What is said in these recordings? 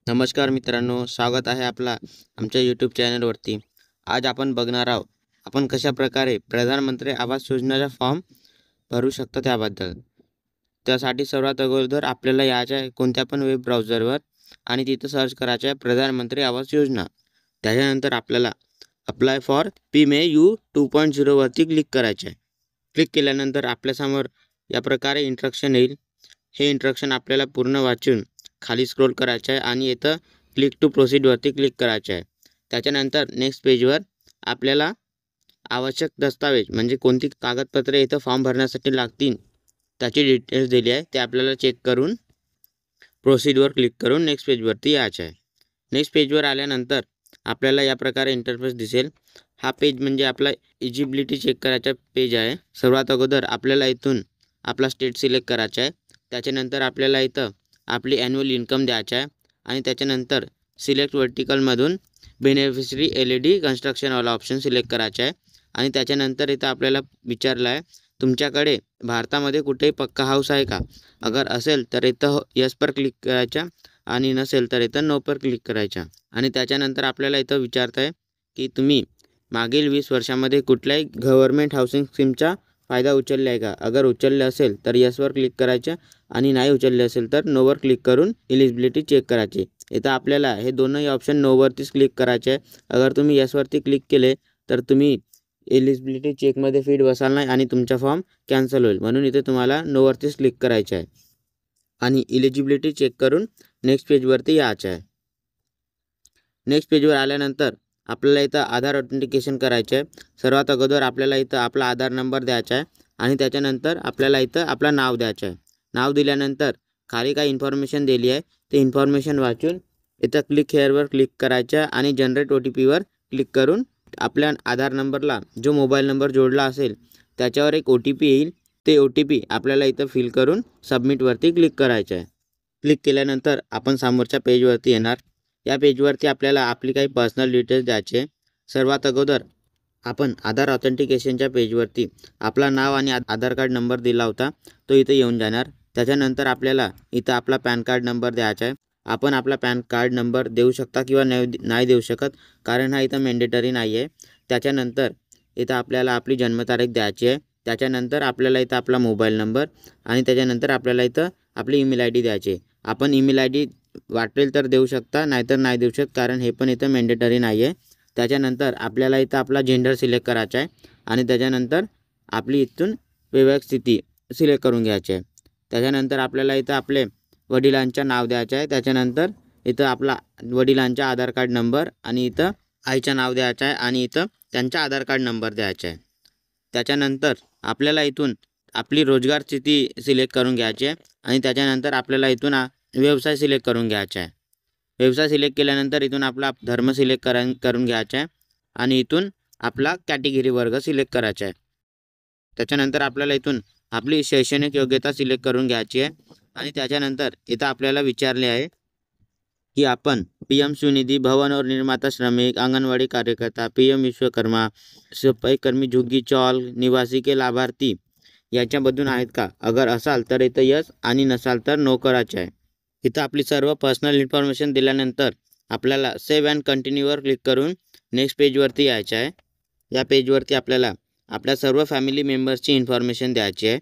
नमस्कार मित्रांनो, स्वागत आहे आपला आमच्या यूट्यूब चॅनलवरती. आज आपण बघणार आहोत आपण कशाप्रकारे प्रधानमंत्री आवास योजनेचा फॉर्म भरू शकतो त्याबद्दल. त्यासाठी सर्वात अगोदर आपल्याला यायचं आहे कोणत्या पण वेब ब्राउझरवर आणि तिथं सर्च करायचं आहे प्रधानमंत्री आवास योजना. त्याच्यानंतर आपल्याला अप्लाय फॉर PMAU 2.0 वरती क्लिक करायचे आहे. क्लिक केल्यानंतर आपल्यासमोर या प्रकारे इंस्ट्रक्शन येईल. हे इंस्ट्रक्शन आपल्याला पूर्ण वाचून खाली स्क्रोल करायचं आहे आणि इथं क्लिक टू प्रोसीडवरती क्लिक करायचं आहे. त्याच्यानंतर नेक्स्ट पेजवर आपल्याला आवश्यक दस्तावेज म्हणजे कोणती कागदपत्रे इथं फॉर्म भरण्यासाठी लागतील त्याची डिटेल्स दिली आहे. ते आपल्याला चेक करून प्रोसीडवर क्लिक करून नेक्स्ट पेजवरती यायचं आहे. नेक्स्ट पेजवर आल्यानंतर आपल्याला या प्रकारे इंटरफेस दिसेल. हा पेज म्हणजे आपला इजिबिलिटी चेक करायचा पेज आहे. सर्वात अगोदर आपल्याला इथून आपला स्टेट सिलेक्ट करायचा आहे. त्याच्यानंतर आपल्याला इथं आपली ॲन्युअल इन्कम द्यायचा आहे आणि त्याच्यानंतर सिलेक्ट वर्टिकलमधून बेनिफिशरी LED कन्स्ट्रक्शनवाला ऑप्शन सिलेक्ट करायचा आहे. आणि त्याच्यानंतर इथं आपल्याला विचारलं आहे तुमच्याकडे भारतामध्ये कुठेही पक्का हाऊस आहे का. अगर असेल तर इथं यस पर क्लिक करायचा आणि नसेल तर इथं नो पर क्लिक करायचा. आणि त्याच्यानंतर आपल्याला इथं विचारतं आहे की तुम्ही मागील 20 वर्षामध्ये कुठल्याही गव्हर्मेंट हाऊसिंग स्कीमचा फायदा उचलला आहे का. अगर उचलले असेल तर यसवर क्लिक करायचं आणि नाही उचलले असेल तर नोवर क्लिक करून एलिजिबिलिटी चेक करायची. इथं आपल्याला हे दोनही ऑप्शन नोवरतीच क्लिक करायचे आहे. अगर तुम्ही यसवरती क्लिक केले तर तुम्ही एलिजिबिलिटी चेकमध्ये फिट बसाल नाही आणि तुमचा फॉर्म कॅन्सल होईल. म्हणून इथे तुम्हाला नोवरतीच क्लिक करायचं आहे आणि एलिजिबिलिटी चेक करून नेक्स्ट पेजवरती यायचं आहे. नेक्स्ट पेजवर आल्यानंतर आपल्याला इथं आधार ऑथेंटिकेशन करायचं आहे. सर्वात अगोदर आपल्याला इथं आपला आधार नंबर द्यायचा आहे आणि त्याच्यानंतर आपल्याला इथं आपलं नाव द्यायचं आहे. नाव दिल्यानंतर खाली काही इन्फॉर्मेशन दिली आहे ते इन्फॉर्मेशन वाचून इथं क्लिक हेअरवर क्लिक करायचं आणि जनरेट OTPवर क्लिक करून आपल्या आधार नंबरला जो मोबाईल नंबर जोडला असेल त्याच्यावर एक OTP येईल. ते OTP आपल्याला इथं फिल करून सबमिटवरती क्लिक करायचं आहे. क्लिक केल्यानंतर आपण समोरच्या पेजवरती येणार. या पेजवरती आपल्याला आपली काही पर्सनल डिटेल्स द्यायचे. सर्वात अगोदर आपण आधार ऑथेंटिकेशनच्या पेजवरती आपला नाव आणि आधार कार्ड नंबर दिला होता तो इथे येऊन जाणार. त्याच्यानंतर आपल्याला इथं आपला पॅन कार्ड नंबर द्यायचा आहे. आपण आपला पॅन कार्ड नंबर देऊ शकता किंवा नाही देऊ शकत कारण हा इथं मॅन्डेटरी नाही आहे. त्याच्यानंतर इथं आपल्याला आपली जन्मतारीख द्यायची आहे. त्याच्यानंतर आपल्याला इथं आपला मोबाईल नंबर आणि त्याच्यानंतर आपल्याला इथं आपली ईमेल ID द्यायची. आपण ईमेल ID वाटेल तर देऊ शकता नाहीतर नाही देऊ शकत कारण हे पण इथं मॅन्डेटरी नाही आहे. त्याच्यानंतर आपल्याला इथं आपला जेंडर सिलेक्ट करायचा आहे आणि त्याच्यानंतर आपली इथून वैवाहिक स्थिती सिलेक्ट करून घ्यायची आहे. त्याच्यानंतर आपल्याला इथं आपले वडिलांचं नाव द्यायचं आहे. त्याच्यानंतर इथं आपला वडिलांचा आधार कार्ड नंबर आणि इथं आईचं नाव द्यायचं आहे आणि इथं त्यांचा आधार कार्ड नंबर द्यायचा आहे. त्याच्यानंतर आपल्याला इथून आपली रोजगार स्थिती सिलेक्ट करून घ्यायची आहे आणि त्याच्यानंतर आपल्याला इथून व्यवसाय सिलेक्ट करून घ्यायचा आहे. व्यवसाय सिलेक्ट केल्यानंतर इथून आपला धर्म सिलेक्ट करून घ्यायचा आहे आणि इथून आपला कॅटेगरी वर्ग सिलेक्ट करायचा आहे. त्याच्यानंतर आपल्याला इथून आपली शैक्षणिक योग्यता सिलेक्ट करून घ्यायची आहे आणि त्याच्यानंतर इथं आपल्याला विचारले आहे की आपण PM स्वनिधी, भवन और निर्माता श्रमिक, आंगनवाड़ी कार्यकर्ता, PM विश्वकर्मा, सफाईकर्मी, झुग्गी चौल निवासी के लाभार्थी याच्यामधून आहेत का. अगर असाल तर इथं यस आणि नसाल तर नो करायचं आहे. इथं आपली सर्व पर्सनल इन्फॉर्मेशन दिल्यानंतर आपल्याला सेव्ह अँड कंटिन्यूवर क्लिक करून नेक्स्ट पेजवरती यायचं आहे. या पेजवरती आपल्याला आपल्या सर्व फॅमिली मेंबर्सची इन्फॉर्मेशन द्यायची आहे.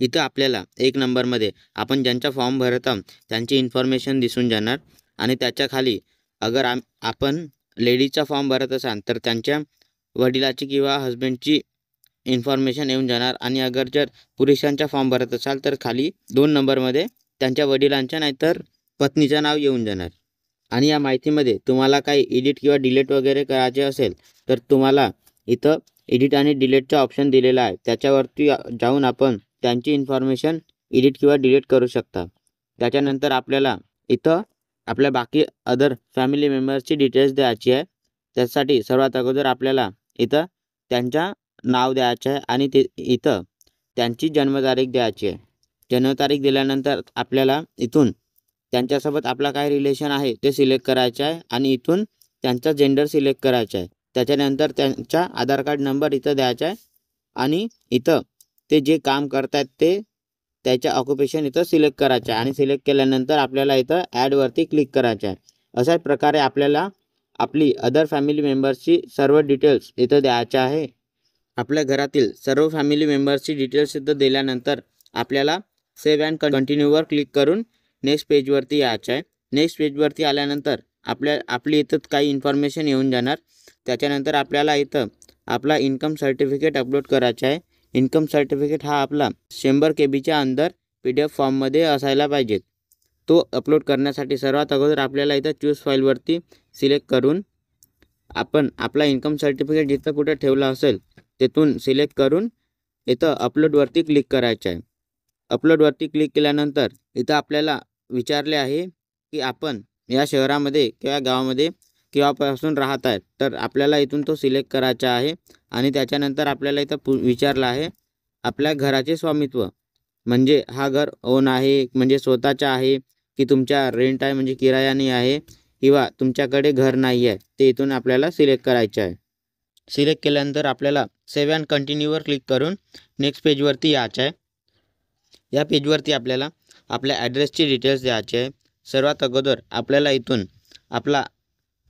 इथं आपल्याला 1 नंबरमध्ये आपण ज्यांचा फॉर्म भरत आहोत त्यांची इन्फॉर्मेशन दिसून जाणार आणि त्याच्या खाली अगर आपण लेडीजचा फॉर्म भरत असाल तर त्यांच्या वडिलाची किंवा हस्बंडची इन्फॉर्मेशन येऊन जाणार आणि अगर जर पुरुषांचा फॉर्म भरत असाल तर खाली 2 नंबरमध्ये त्यांच्या वडिलांच्या नाहीतर पत्नीचं नाव येऊन जाणार. आणि या माहितीमध्ये तुम्हाला काही एडिट किंवा डिलीट वगैरे करायचे असेल तर तुम्हाला इथं एडिट आणि डिलीटचा ऑप्शन दिलेला आहे. त्याच्यावरती जाऊन आपण त्यांची इन्फॉर्मेशन एडिट किंवा डिलीट करू शकता. त्याच्यानंतर आपल्याला इथं आपल्या बाकी अदर फॅमिली मेंबर्सची डिटेल्स द्यायची आहे. त्यासाठी सर्वात अगोदर आपल्याला इथं त्यांचा नाव द्यायचं आहे आणि ते इथं त्यांची जन्मतारीख द्यायची आहे. जन्मतारीख दिल्यानंतर आपल्याला इथून त्यांच्यासोबत आपला काय रिलेशन आहे ते सिलेक्ट करायचं आहे आणि इथून त्यांचा जेंडर सिलेक्ट करायचा आहे. त्याच्यानंतर त्यांचा आधार कार्ड नंबर इथं द्यायचा आहे आणि इथं ते जे काम करत आहेत ते त्याच्या ऑक्युपेशन इथं सिलेक्ट करायचं आहे आणि सिलेक्ट केल्यानंतर आपल्याला इथं ॲडवरती क्लिक करायचं आहे. अशाच प्रकारे आपल्याला आपली अदर फॅमिली मेंबर्सची सर्व डिटेल्स इथं द्यायचे आहे. आपल्या घरातील सर्व फॅमिली मेंबर्सची डिटेल्स इथं दिल्यानंतर आपल्याला सेव्ह अँड कंटिन्यूवर क्लिक करून नेक्स्ट पेजवरती यायचं आहे. नेक्स्ट पेजवरती आल्यानंतर आपली इथं काही इन्फॉर्मेशन येऊन जाणार. त्याच्यानंतर आपल्याला इथं आपला इन्कम सर्टिफिकेट अपलोड करायचा आहे. इन्कम सर्टिफिकेट हा आपला 100 KBच्या अंदर PDF फॉर्ममध्ये असायला पाहिजे. तो अपलोड करण्यासाठी सर्वात अगोदर आपल्याला इथं चूज फाईलवरती सिलेक्ट करून आपण आपला इन्कम सर्टिफिकेट जिथं कुठं ठेवला असेल तिथून सिलेक्ट करून इथं अपलोडवरती क्लिक करायचं आहे. अपलोडवरती क्लिक केल्यानंतर इथं आपल्याला विचारले आहे की आपण या शहरामध्ये किंवा गावामध्ये केव्हापासून राहत आहेत. तर आपल्याला इथून तो सिलेक्ट करायचा आहे. आणि त्याच्यानंतर आपल्याला इथं विचारलं आहे आपल्या घराचे स्वामित्व, म्हणजे हा घर ओन आहे म्हणजे स्वतःचा आहे की तुमच्या रेंट आहे म्हणजे किरायाने आहे किंवा तुमच्याकडे घर नाही आहे, ते इथून आपल्याला सिलेक्ट करायचं आहे. सिलेक्ट केल्यानंतर आपल्याला सेव्ह अँड कंटिन्यूवर क्लिक करून नेक्स्ट पेजवरती यायचं आहे. या पेजवरती आपल्याला आपल्या ॲड्रेसची डिटेल्स द्यायची आहे. सर्वात अगोदर आपल्याला इथून आपला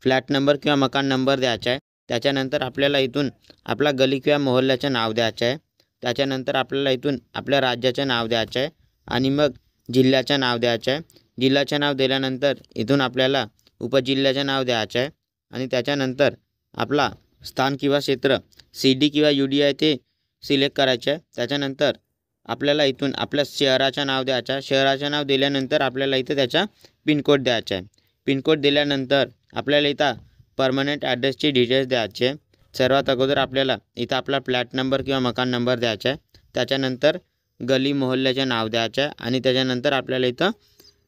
फ्लॅट नंबर किंवा मकान नंबर द्यायचा आहे. त्याच्यानंतर आपल्याला इथून आपला गली किंवा मोहल्ल्याचं नाव द्यायचं आहे. त्याच्यानंतर आपल्याला इथून आपल्या राज्याचं नाव द्यायचं आहे आणि मग जिल्ह्याचं नाव द्यायचं आहे. जिल्ह्याचं नाव दिल्यानंतर इथून आपल्याला उपजिल्ह्याचं नाव द्यायचं आहे आणि त्याच्यानंतर आपला स्थान किंवा क्षेत्र CD किंवा UD आहे ते सिलेक्ट करायचं आहे. त्याच्यानंतर आपल्याला इथून आपल्या शहराचं नाव द्यायचं आहे. शहराचं नाव दिल्यानंतर आपल्याला इथं त्याचा पिनकोड द्यायचा आहे. पिनकोड दिल्यानंतर आपल्याला इथं परमनंट ॲड्रेसची डिटेल्स द्यायची आहे. सर्वात अगोदर आपल्याला इथं आपला फ्लॅट नंबर किंवा मकान नंबर द्यायचा आहे. त्याच्यानंतर गली मोहल्ल्याचं नाव द्यायचं आहे आणि त्याच्यानंतर आपल्याला इथं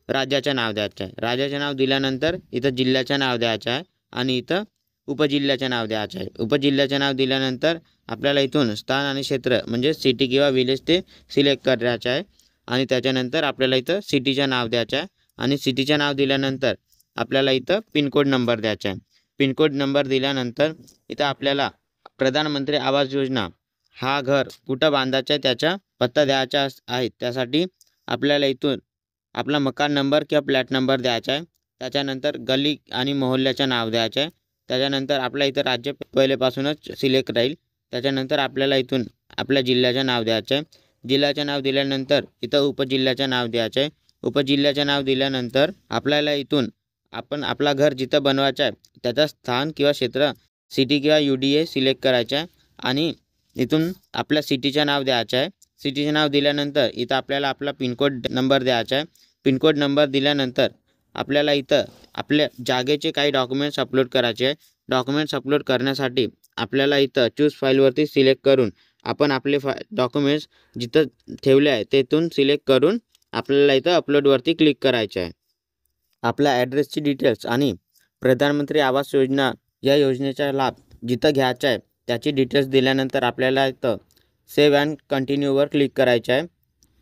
राज्याचं नाव द्यायचं आहे. राज्याचं नाव दिल्यानंतर इथं जिल्ह्याचं नाव द्यायचं आहे आणि इथं उपजिल्ह्याचं नाव द्यायचं आहे. उपजिल्ह्याचं नाव दिल्यानंतर आपल्याला इथून स्थान आणि क्षेत्र म्हणजे सिटी किंवा विलेज ते सिलेक्ट करायचं आहे आणि त्याच्यानंतर आपल्याला इथं सिटीचं नाव द्यायचं आहे आणि सिटीचं नाव दिल्यानंतर आपल्याला इथं पिनकोड नंबर द्यायचा आहे. पिनकोड नंबर दिल्यानंतर इथं आपल्याला प्रधानमंत्री आवास योजना हा घर कुठं बांधायचं आहे त्याचा पत्ता द्यायचा आहे. त्यासाठी आपल्याला इथून आपला मकान नंबर किंवा फ्लॅट नंबर द्यायचा आहे. त्याच्यानंतर गली आणि मोहल्ल्याचं नाव द्यायचं आहे. त्याच्यानंतर आपल्या इथं राज्य पहिलेपासूनच सिलेक्ट राहील. त्याच्यानंतर आपल्याला इथून आपल्या जिल्ह्याचं नाव द्यायचं आहे. जिल्ह्याचं नाव दिल्यानंतर इथं उपजिल्ह्याचं नाव द्यायचं आहे. उपजिल्ह्याचं नाव दिल्यानंतर आपल्याला इथून आपण आपला घर जिथं बनवायचं आहे त्याचं स्थान किंवा क्षेत्र सिटी किंवा UD सिलेक्ट करायचं आहे आणि इथून आपल्या सिटीचं नाव द्यायचं आहे. सिटीचं नाव दिल्यानंतर इथं आपल्याला आपला पिनकोड नंबर द्यायचा आहे. पिनकोड नंबर दिल्यानंतर आपल्याला इथं आपल्या जागेचे काही डॉक्युमेंट्स अपलोड करायचे आहे. डॉक्युमेंट्स अपलोड करण्यासाठी आपल्याला इथं चूज फाईलवरती सिलेक्ट करून आपण आपले डॉक्युमेंट्स जिथं ठेवले आहे तेथून सिलेक्ट करून आपल्याला इथं अपलोडवरती क्लिक करायचं आहे. आपल्या ॲड्रेसची डिटेल्स आणि प्रधानमंत्री आवास योजना या योजनेचा लाभ जिथं घ्यायचा आहे त्याची डिटेल्स दिल्यानंतर आपल्याला इथं सेव्ह अँड कंटिन्यूवर क्लिक करायचं आहे.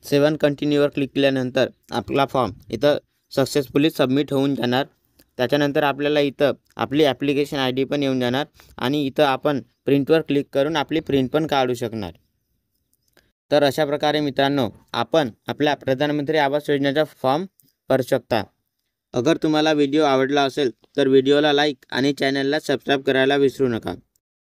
सेव्ह अँड कंटिन्यूवर क्लिक केल्यानंतर आपला फॉर्म इथं सक्सेसफुली सबमिट होऊन जाणार. त्याच्यानंतर आपल्याला इथं आपली ॲप्लिकेशन ID पण येऊन जाणार आणि इथं आपण प्रिंटवर क्लिक करून आपली प्रिंट पण काढू शकणार. तर अशा प्रकारे मित्रांनो आपण आपल्या प्रधानमंत्री आवास योजनेचा फॉर्म भरू शकता. अगर तुम्हाला व्हिडिओ आवडला असेल तर व्हिडिओला लाईक आणि चॅनलला सबस्क्राईब करायला विसरू नका.